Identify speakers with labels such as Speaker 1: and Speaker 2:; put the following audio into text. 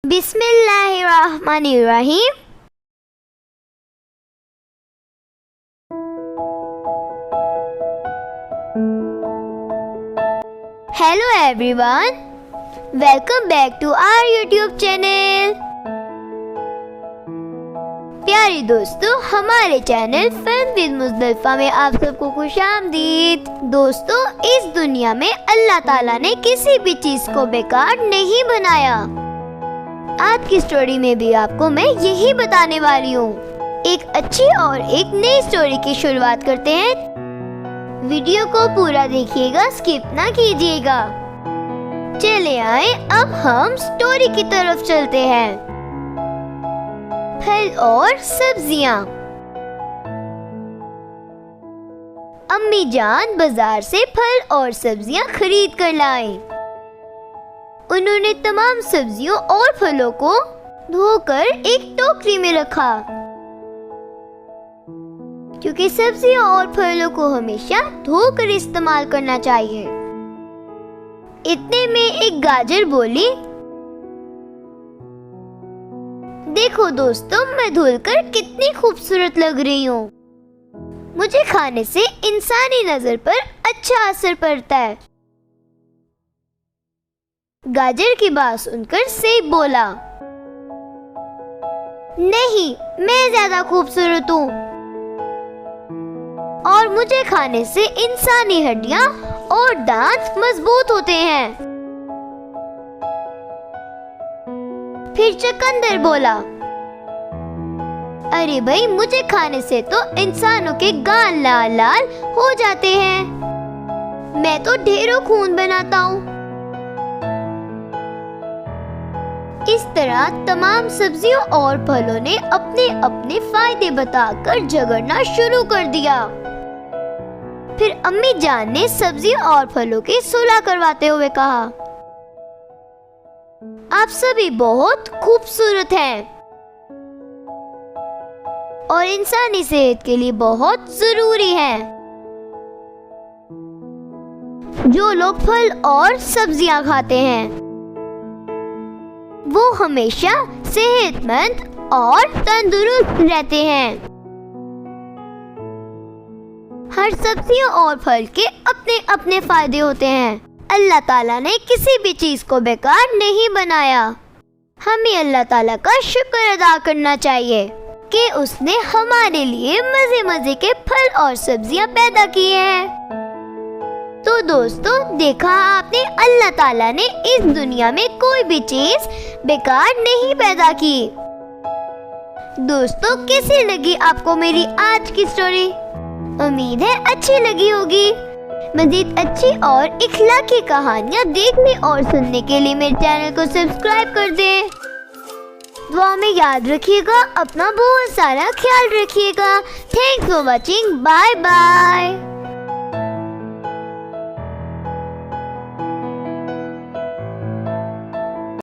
Speaker 1: बिस्मिल्लाहिर्रहमानिर्रहीम। Hello everyone, welcome back to our YouTube channel. प्यारे दोस्तों, हमारे चैनल फन विद मुज़दलिफ़ा में आप सबको खुशामदीद। दोस्तों, इस दुनिया में अल्लाह ताला ने किसी भी चीज को बेकार नहीं बनाया। आज की स्टोरी में भी आपको मैं यही बताने वाली हूँ। एक अच्छी और एक नई स्टोरी की शुरुआत करते हैं। वीडियो को पूरा देखिएगा, स्किप ना कीजिएगा। चले आए, अब हम स्टोरी की तरफ चलते हैं। फल और सब्जियां। अम्मी जान बाजार से फल और सब्जियां खरीद कर लाए। उन्होंने तमाम सब्जियों और फलों को धोकर एक टोकरी में रखा, क्योंकि सब्जियों और फलों को हमेशा धोकर इस्तेमाल करना चाहिए। इतने में एक गाजर बोली, देखो दोस्तों, मैं धुलकर कितनी खूबसूरत लग रही हूँ। मुझे खाने से इंसानी नजर पर अच्छा असर पड़ता है। गाजर की बात सुनकर सेब बोला, नहीं, मैं ज्यादा खूबसूरत हूँ और मुझे खाने से इंसानी हड्डियाँ और दांत मजबूत होते हैं। फिर चुकंदर बोला, अरे भाई, मुझे खाने से तो इंसानों के गाल लाल लाल हो जाते हैं। मैं तो ढेरों खून बनाता हूँ। इस तरह तमाम सब्जियों और फलों ने अपने अपने फायदे बताकर झगड़ना शुरू कर दिया। फिर अम्मी जान ने सब्जियों और फलों की सुलह करवाते हुए कहा, आप सभी बहुत खूबसूरत हैं और इंसानी सेहत के लिए बहुत जरूरी हैं। जो लोग फल और सब्जियां खाते हैं वो हमेशा सेहतमंद और तंदुरुस्त रहते हैं। हर सब्जियों और फल के अपने अपने फायदे होते हैं। अल्लाह ताला ने किसी भी चीज को बेकार नहीं बनाया। हमें अल्लाह ताला का शुक्र अदा करना चाहिए कि उसने हमारे लिए मजे मजे के फल और सब्जियां पैदा किए हैं। तो दोस्तों, देखा आपने, अल्लाह ताला ने इस दुनिया में कोई भी चीज बेकार नहीं पैदा की। दोस्तों, कैसी लगी आपको मेरी आज की स्टोरी? उम्मीद है अच्छी लगी होगी। मजीद अच्छी और इखलाकी कहानियाँ देखने और सुनने के लिए मेरे चैनल को सब्सक्राइब कर दें। दुआ में याद रखिएगा, अपना बहुत सारा ख्याल रखिएगा। Thanks for watching. Bye bye.